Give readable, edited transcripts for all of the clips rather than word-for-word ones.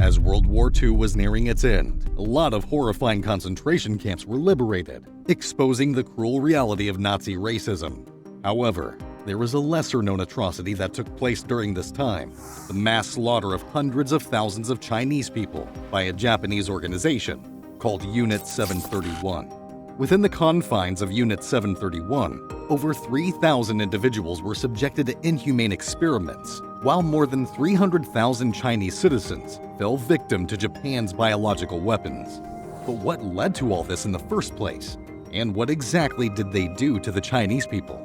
As World War II was nearing its end, a lot of horrifying concentration camps were liberated, exposing the cruel reality of Nazi racism. However, there was a lesser-known atrocity that took place during this time: the mass slaughter of hundreds of thousands of Chinese people by a Japanese organization called Unit 731. Within the confines of Unit 731, over 3,000 individuals were subjected to inhumane experiments, while more than 300,000 Chinese citizens fell victim to Japan's biological weapons. But what led to all this in the first place? And what exactly did they do to the Chinese people?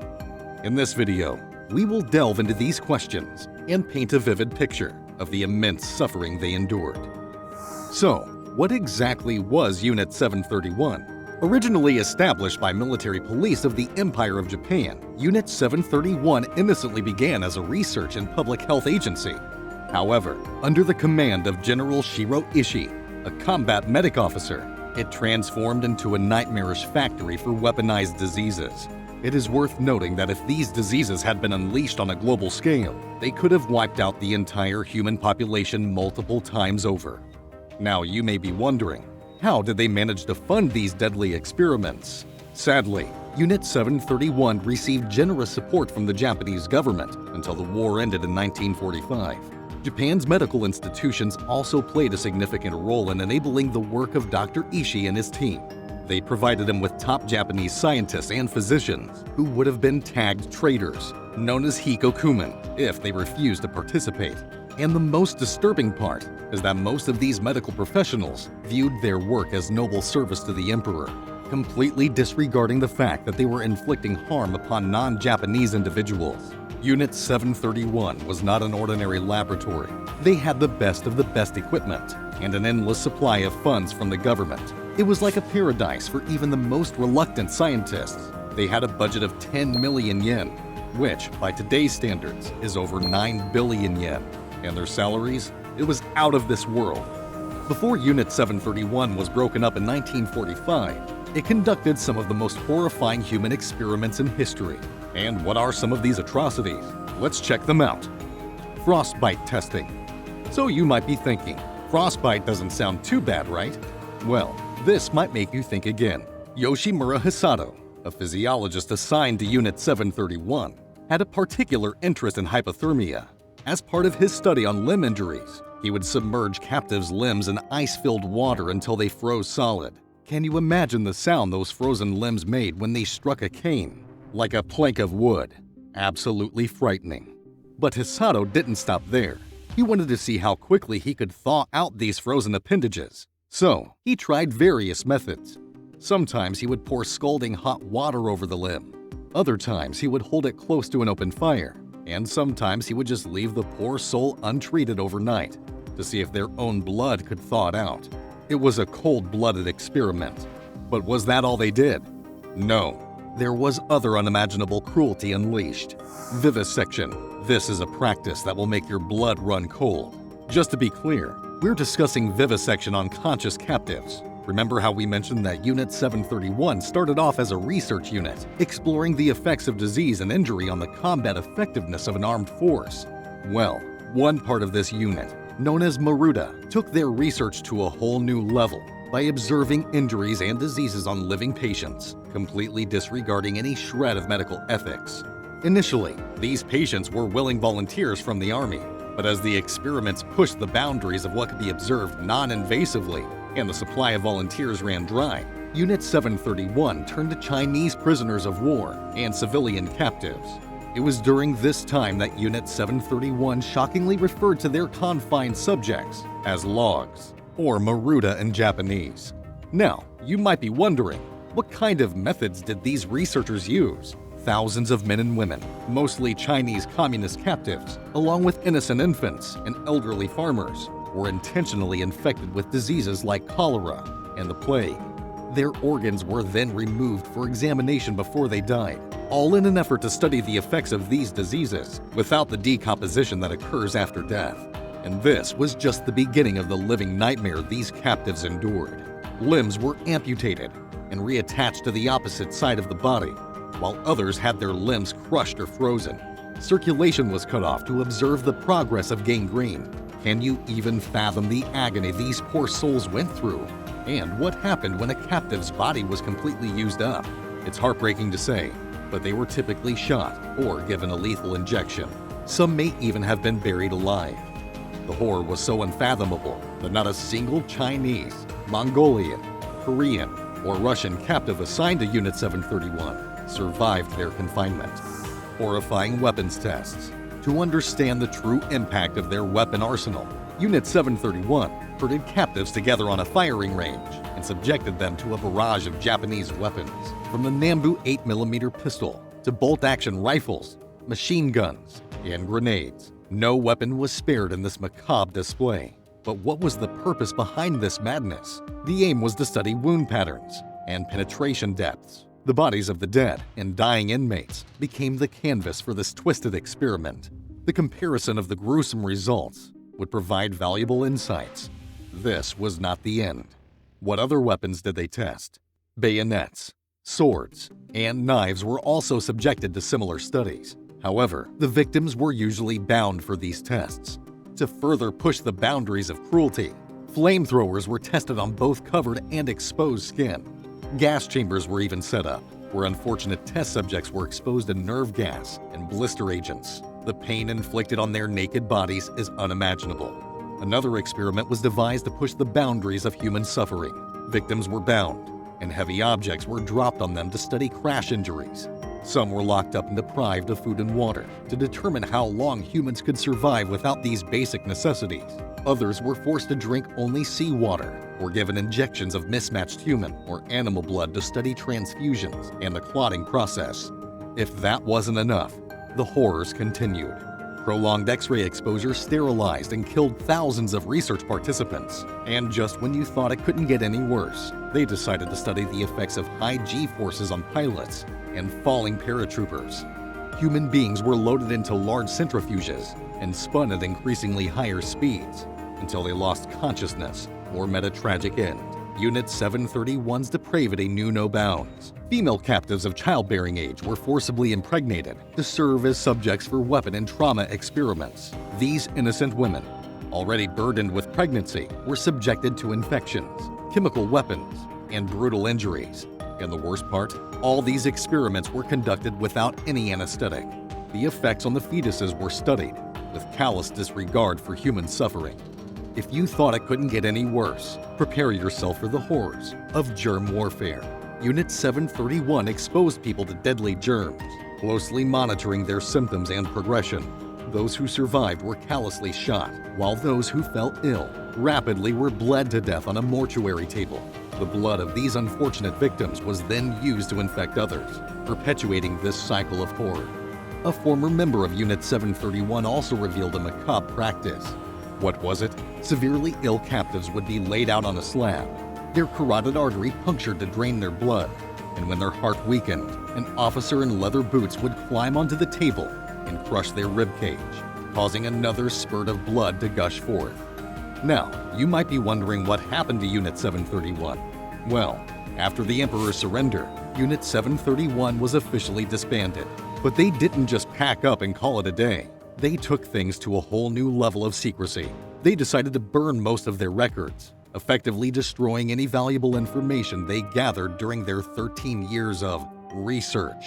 In this video, we will delve into these questions and paint a vivid picture of the immense suffering they endured. So, what exactly was Unit 731? Originally established by military police of the Empire of Japan, Unit 731 innocently began as a research and public health agency. However, under the command of General Shiro Ishii, a combat medic officer, it transformed into a nightmarish factory for weaponized diseases. It is worth noting that if these diseases had been unleashed on a global scale, they could have wiped out the entire human population multiple times over. Now you may be wondering, how did they manage to fund these deadly experiments? Sadly, Unit 731 received generous support from the Japanese government until the war ended in 1945. Japan's medical institutions also played a significant role in enabling the work of Dr. Ishii and his team. They provided him with top Japanese scientists and physicians who would have been tagged traitors, known as hikokumen, if they refused to participate. And the most disturbing part is that most of these medical professionals viewed their work as noble service to the emperor, completely disregarding the fact that they were inflicting harm upon non-Japanese individuals. Unit 731 was not an ordinary laboratory. They had the best of the best equipment and an endless supply of funds from the government. It was like a paradise for even the most reluctant scientists. They had a budget of 10 million yen, which, by today's standards, is over 9 billion yen. And their salaries? It was out of this world. Before Unit 731 was broken up in 1945, it conducted some of the most horrifying human experiments in history. And what are some of these atrocities? Let's check them out. Frostbite testing. So you might be thinking, frostbite doesn't sound too bad, right? Well, this might make you think again. Yoshimura Hisato, a physiologist assigned to Unit 731, had a particular interest in hypothermia. As part of his study on limb injuries, he would submerge captives' limbs in ice-filled water until they froze solid. Can you imagine the sound those frozen limbs made when they struck a cane? Like a plank of wood. Absolutely frightening. But Hisato didn't stop there. He wanted to see how quickly he could thaw out these frozen appendages. So, he tried various methods. Sometimes he would pour scalding hot water over the limb. Other times he would hold it close to an open fire. And sometimes he would just leave the poor soul untreated overnight to see if their own blood could thaw it out. It was a cold-blooded experiment. But was that all they did? No. There was other unimaginable cruelty unleashed. Vivisection. This is a practice that will make your blood run cold. Just to be clear, we're discussing vivisection on conscious captives. Remember how we mentioned that Unit 731 started off as a research unit, exploring the effects of disease and injury on the combat effectiveness of an armed force? Well, one part of this unit, known as Maruta, took their research to a whole new level by observing injuries and diseases on living patients, completely disregarding any shred of medical ethics. Initially, these patients were willing volunteers from the army, but as the experiments pushed the boundaries of what could be observed non-invasively, and the supply of volunteers ran dry, Unit 731 turned to Chinese prisoners of war and civilian captives. It was during this time that Unit 731 shockingly referred to their confined subjects as logs, or Maruta in Japanese. Now, you might be wondering, what kind of methods did these researchers use? Thousands of men and women, mostly Chinese communist captives, along with innocent infants and elderly farmers, were intentionally infected with diseases like cholera and the plague. Their organs were then removed for examination before they died, all in an effort to study the effects of these diseases without the decomposition that occurs after death. And this was just the beginning of the living nightmare these captives endured. Limbs were amputated and reattached to the opposite side of the body, while others had their limbs crushed or frozen. Circulation was cut off to observe the progress of gangrene. Can you even fathom the agony these poor souls went through? And what happened when a captive's body was completely used up? It's heartbreaking to say, but they were typically shot or given a lethal injection. Some may even have been buried alive. The horror was so unfathomable that not a single Chinese, Mongolian, Korean, or Russian captive assigned to Unit 731 survived their confinement. Horrifying weapons tests. To understand the true impact of their weapon arsenal, Unit 731 herded captives together on a firing range and subjected them to a barrage of Japanese weapons, from the Nambu 8mm pistol to bolt-action rifles, machine guns, and grenades. No weapon was spared in this macabre display. But what was the purpose behind this madness? The aim was to study wound patterns and penetration depths. The bodies of the dead and dying inmates became the canvas for this twisted experiment. The comparison of the gruesome results would provide valuable insights. This was not the end. What other weapons did they test? Bayonets, swords, and knives were also subjected to similar studies. However, the victims were usually bound for these tests. To further push the boundaries of cruelty, flamethrowers were tested on both covered and exposed skin. Gas chambers were even set up, where unfortunate test subjects were exposed to nerve gas and blister agents. The pain inflicted on their naked bodies is unimaginable. Another experiment was devised to push the boundaries of human suffering. Victims were bound, and heavy objects were dropped on them to study crash injuries. Some were locked up and deprived of food and water to determine how long humans could survive without these basic necessities. Others were forced to drink only seawater or given injections of mismatched human or animal blood to study transfusions and the clotting process. If that wasn't enough, the horrors continued. Prolonged X-ray exposure sterilized and killed thousands of research participants. And just when you thought it couldn't get any worse, they decided to study the effects of high G-forces on pilots and falling paratroopers. Human beings were loaded into large centrifuges and spun at increasingly higher speeds until they lost consciousness or met a tragic end. Unit 731's depravity knew no bounds. Female captives of childbearing age were forcibly impregnated to serve as subjects for weapon and trauma experiments. These innocent women, already burdened with pregnancy, were subjected to infections, chemical weapons, and brutal injuries. And the worst part, all these experiments were conducted without any anesthetic. The effects on the fetuses were studied with callous disregard for human suffering. If you thought it couldn't get any worse, prepare yourself for the horrors of germ warfare. Unit 731 exposed people to deadly germs, closely monitoring their symptoms and progression. Those who survived were callously shot, while those who fell ill rapidly were bled to death on a mortuary table. The blood of these unfortunate victims was then used to infect others, perpetuating this cycle of horror. A former member of Unit 731 also revealed a macabre practice. What was it? Severely ill captives would be laid out on a slab, their carotid artery punctured to drain their blood, and when their heart weakened, an officer in leather boots would climb onto the table and crush their ribcage, causing another spurt of blood to gush forth. Now, you might be wondering what happened to Unit 731. Well, after the Emperor's surrender, Unit 731 was officially disbanded. But they didn't just pack up and call it a day. They took things to a whole new level of secrecy. They decided to burn most of their records, effectively destroying any valuable information they gathered during their 13 years of research.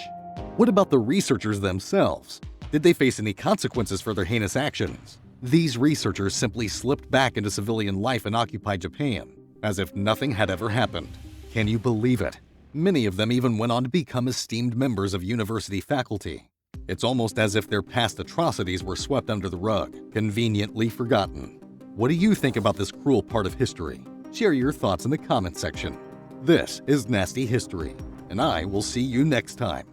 What about the researchers themselves? Did they face any consequences for their heinous actions? These researchers simply slipped back into civilian life and occupied Japan, as if nothing had ever happened. Can you believe it? Many of them even went on to become esteemed members of university faculty. It's almost as if their past atrocities were swept under the rug, conveniently forgotten. What do you think about this cruel part of history? Share your thoughts in the comment section. This is Nasty History, and I will see you next time.